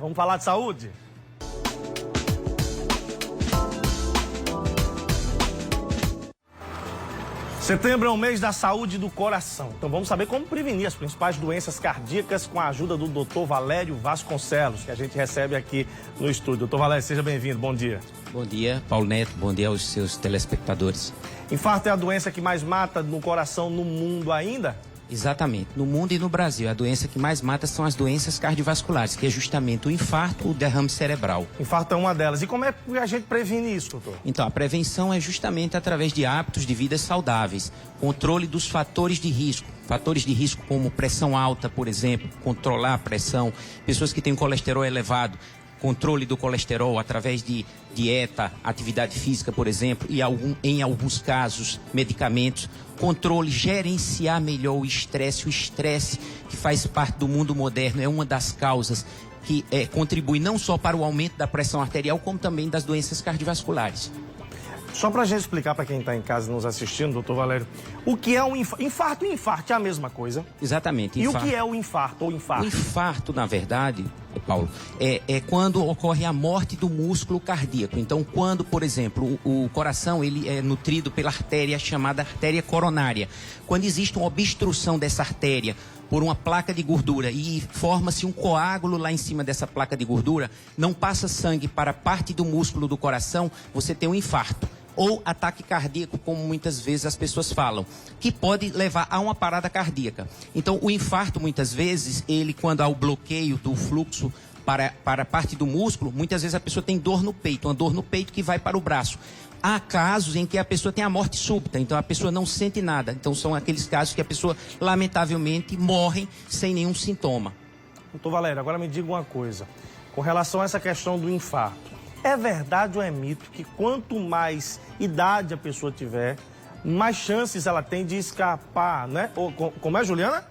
Vamos falar de saúde? Setembro é o mês da saúde do coração. Então vamos saber como prevenir as principais doenças cardíacas com a ajuda do Dr. Valério Vasconcelos, que a gente recebe aqui no estúdio. Dr. Valério, seja bem-vindo. Bom dia. Bom dia, Paulo Neto. Bom dia aos seus telespectadores. Infarto é a doença que mais mata no coração no mundo ainda? Exatamente. No mundo e no Brasil, a doença que mais mata são as doenças cardiovasculares, que é justamente o infarto, o derrame cerebral. Infarto é uma delas. E como é que a gente previne isso, doutor? Então, a prevenção é justamente através de hábitos de vida saudáveis, controle dos fatores de risco. Fatores de risco como pressão alta, por exemplo, controlar a pressão, pessoas que têm colesterol elevado, controle do colesterol através de dieta, atividade física, por exemplo, e em alguns casos, medicamentos. Controle, gerenciar melhor o estresse. O estresse, que faz parte do mundo moderno, é uma das causas que contribui não só para o aumento da pressão arterial, como também das doenças cardiovasculares. Só para a gente explicar para quem está em casa nos assistindo, doutor Valério, o que é um infarto? Infarto e infarto é a mesma coisa? Exatamente. E o que é o infarto ou infarto? O infarto, na verdade, Paulo, é quando ocorre a morte do músculo cardíaco. Então, quando, por exemplo, o coração ele é nutrido pela artéria chamada artéria coronária. Quando existe uma obstrução dessa artéria por uma placa de gordura e forma-se um coágulo lá em cima dessa placa de gordura, não passa sangue para parte do músculo do coração, você tem um infarto. Ou ataque cardíaco, como muitas vezes as pessoas falam, que pode levar a uma parada cardíaca. Então, o infarto, muitas vezes, quando há o bloqueio do fluxo para a parte do músculo, muitas vezes a pessoa tem dor no peito, uma dor no peito que vai para o braço. Há casos em que a pessoa tem a morte súbita, então a pessoa não sente nada. Então, são aqueles casos que a pessoa, lamentavelmente, morre sem nenhum sintoma. Doutor Valério, agora me diga uma coisa. Com relação a essa questão do infarto, é verdade ou é mito que quanto mais idade a pessoa tiver, mais chances ela tem de escapar, né? Ou, como é, Juliana?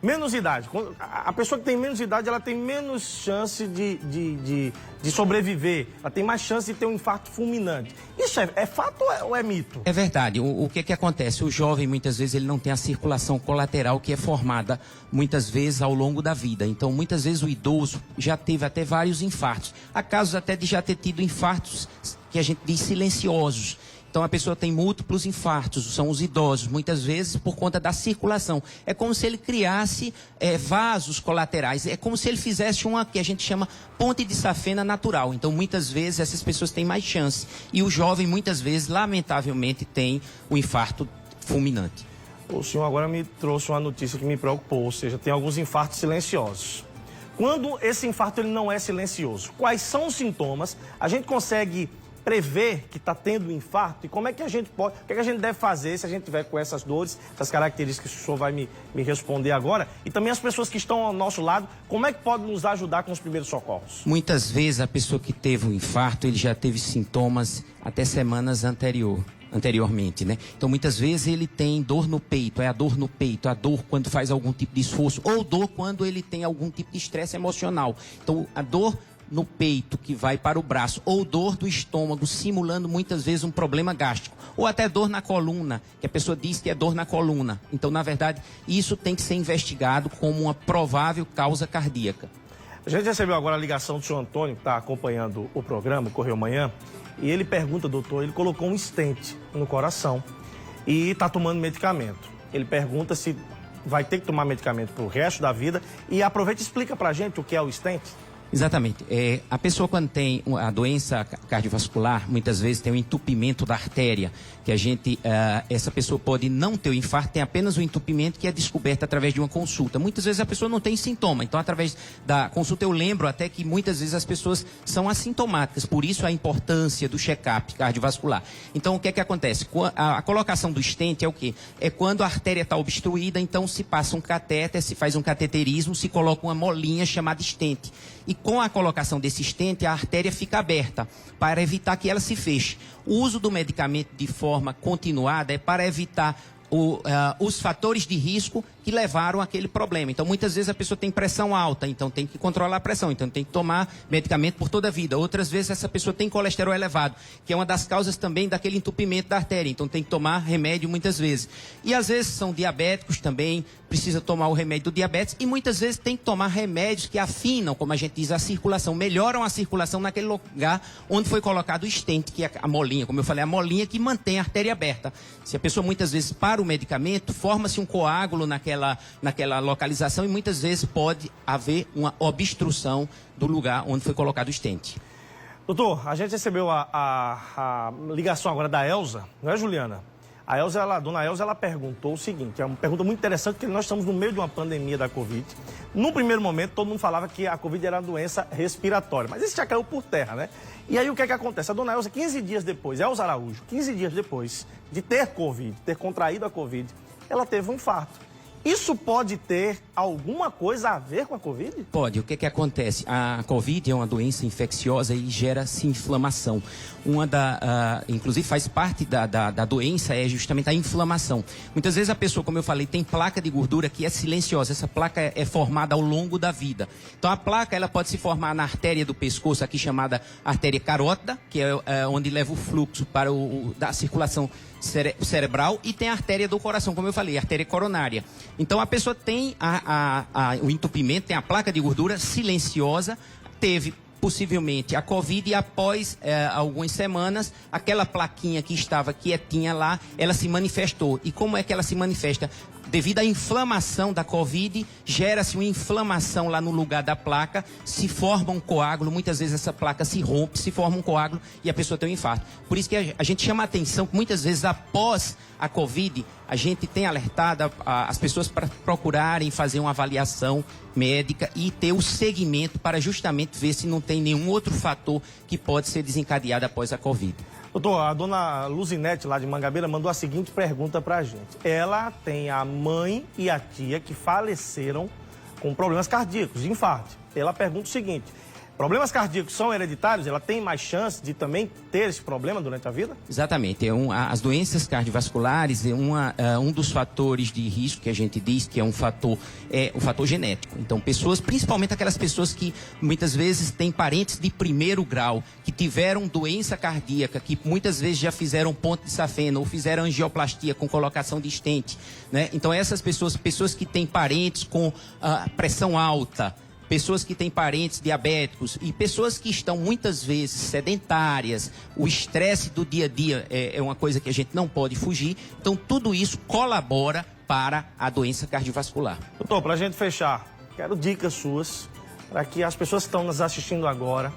Menos idade. A pessoa que tem menos idade, ela tem menos chance de sobreviver. Ela tem mais chance de ter um infarto fulminante. Isso é fato ou é mito? É verdade. O que acontece? O jovem, muitas vezes, ele não tem a circulação colateral que é formada, muitas vezes, ao longo da vida. Então, muitas vezes, o idoso já teve até vários infartos. Há casos até de já ter tido infartos que a gente diz silenciosos. Então, a pessoa tem múltiplos infartos, são os idosos, muitas vezes por conta da circulação. É como se ele criasse vasos colaterais, é como se ele fizesse uma que a gente chama ponte de safena natural. Então, muitas vezes, essas pessoas têm mais chance. E o jovem, muitas vezes, lamentavelmente, tem o infarto fulminante. O senhor agora me trouxe uma notícia que me preocupou, ou seja, tem alguns infartos silenciosos. Quando esse infarto ele não é silencioso, quais são os sintomas? A gente consegue prever que está tendo um infarto e como é que a gente pode, o que é que a gente deve fazer se a gente tiver com essas dores, essas características que o senhor vai me responder agora, e também as pessoas que estão ao nosso lado, como é que pode nos ajudar com os primeiros socorros? Muitas vezes a pessoa que teve um infarto, ele já teve sintomas até semanas anteriormente, né? Então, muitas vezes ele tem dor no peito, é a dor no peito, a dor quando faz algum tipo de esforço, ou dor quando ele tem algum tipo de estresse emocional. Então, a dor no peito que vai para o braço, ou dor do estômago, simulando muitas vezes um problema gástrico, ou até dor na coluna, que a pessoa diz que é dor na coluna. Então, na verdade, isso tem que ser investigado como uma provável causa cardíaca. A gente recebeu agora a ligação do senhor Antônio, que está acompanhando o programa, Correio Manhã, e ele pergunta, doutor, ele colocou um stent no coração e está tomando medicamento. Ele pergunta se vai ter que tomar medicamento para o resto da vida e aproveita e explica para a gente o que é o stent. Exatamente. A pessoa, quando tem a doença cardiovascular, muitas vezes tem um entupimento da artéria, que essa pessoa pode não ter o infarto, tem apenas o entupimento que é descoberto através de uma consulta. Muitas vezes a pessoa não tem sintoma, então através da consulta eu lembro até que muitas vezes as pessoas são assintomáticas, por isso a importância do check-up cardiovascular. Então o que é que acontece? A colocação do stent é o quê? É quando a artéria está obstruída, então se passa um catéter, se faz um cateterismo, se coloca uma molinha chamada stent. E com a colocação desse stent, a artéria fica aberta para evitar que ela se feche. O uso do medicamento de forma continuada é para evitar os fatores de risco que levaram àquele problema. Então, muitas vezes a pessoa tem pressão alta, então tem que controlar a pressão, então tem que tomar medicamento por toda a vida. Outras vezes essa pessoa tem colesterol elevado, que é uma das causas também daquele entupimento da artéria, então tem que tomar remédio muitas vezes. E às vezes são diabéticos também, precisa tomar o remédio do diabetes, e muitas vezes tem que tomar remédios que afinam, como a gente diz, a circulação, melhoram a circulação naquele lugar onde foi colocado o stent, que é a molinha, como eu falei, a molinha que mantém a artéria aberta. Se a pessoa muitas vezes para o medicamento, forma-se um coágulo naquela localização e muitas vezes pode haver uma obstrução do lugar onde foi colocado o stent. Doutor, a gente recebeu a ligação agora da Elza, não é, Juliana? A dona Elza, ela perguntou o seguinte, é uma pergunta muito interessante, porque nós estamos no meio de uma pandemia da Covid. Num primeiro momento, todo mundo falava que a Covid era uma doença respiratória, mas isso já caiu por terra, né? E aí o que é que acontece? A dona Elza, 15 dias depois, Elza Araújo, 15 dias depois de ter Covid, ter contraído a Covid, ela teve um infarto. Isso pode ter alguma coisa a ver com a Covid? Pode. O que acontece? A Covid é uma doença infecciosa e gera-se inflamação. Inclusive faz parte da doença é justamente a inflamação. Muitas vezes a pessoa, como eu falei, tem placa de gordura que é silenciosa. Essa placa é formada ao longo da vida. Então a placa ela pode se formar na artéria do pescoço, aqui chamada artéria carótida, que é onde leva o fluxo para da circulação cerebral, e tem a artéria do coração, como eu falei, a artéria coronária. Então a pessoa tem o entupimento, tem a placa de gordura silenciosa, teve possivelmente a Covid e após algumas semanas, aquela plaquinha que estava quietinha lá, ela se manifestou. E como é que ela se manifesta? Devido à inflamação da Covid, gera-se uma inflamação lá no lugar da placa, se forma um coágulo, muitas vezes essa placa se rompe, se forma um coágulo e a pessoa tem um infarto. Por isso que a gente chama a atenção que muitas vezes após a Covid, a gente tem alertado as pessoas para procurarem fazer uma avaliação médica e ter o segmento para justamente ver se não tem nenhum outro fator que pode ser desencadeado após a Covid. Doutor, a dona Luzinete, lá de Mangabeira, mandou a seguinte pergunta pra gente. Ela tem a mãe e a tia que faleceram com problemas cardíacos, de infarto. Ela pergunta o seguinte, problemas cardíacos são hereditários? Ela tem mais chance de também ter esse problema durante a vida? Exatamente. As doenças cardiovasculares é um dos fatores de risco que a gente diz que é um fator genético. Então, pessoas, principalmente aquelas pessoas que muitas vezes têm parentes de primeiro grau, que tiveram doença cardíaca, que muitas vezes já fizeram ponte de safena ou fizeram angioplastia com colocação de stent, né? Então, essas pessoas que têm parentes com pressão alta, pessoas que têm parentes diabéticos e pessoas que estão muitas vezes sedentárias, o estresse do dia a dia é uma coisa que a gente não pode fugir. Então, tudo isso colabora para a doença cardiovascular. Doutor, para a gente fechar, quero dicas suas para que as pessoas que estão nos assistindo agora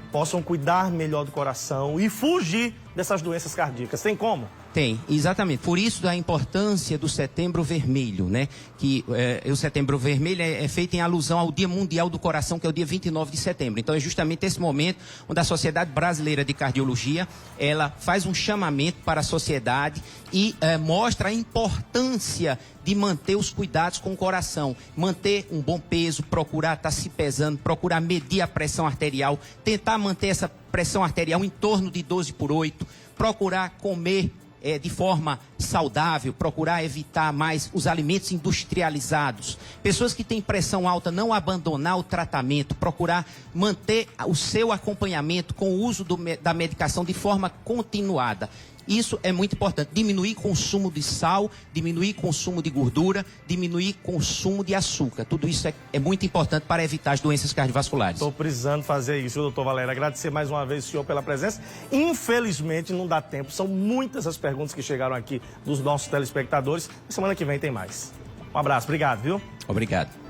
possam cuidar melhor do coração e fugir dessas doenças cardíacas. Tem como? Tem, exatamente. Por isso a importância do Setembro Vermelho, né? Que o Setembro Vermelho é feito em alusão ao Dia Mundial do Coração, que é o dia 29 de setembro. Então é justamente esse momento onde a Sociedade Brasileira de Cardiologia, ela faz um chamamento para a sociedade e mostra a importância de manter os cuidados com o coração, manter um bom peso, procurar estar se pesando, procurar medir a pressão arterial, tentar manter essa pressão arterial em torno de 12/8, procurar comer de forma saudável, procurar evitar mais os alimentos industrializados. Pessoas que têm pressão alta, não abandonar o tratamento, procurar manter o seu acompanhamento com o uso da medicação de forma continuada. Isso é muito importante. Diminuir consumo de sal, diminuir consumo de gordura, diminuir consumo de açúcar. Tudo isso é muito importante para evitar as doenças cardiovasculares. Estou precisando fazer isso, doutor Valério. Agradecer mais uma vez o senhor pela presença. Infelizmente não dá tempo. São muitas as perguntas que chegaram aqui dos nossos telespectadores. Semana que vem tem mais. Um abraço. Obrigado, viu? Obrigado.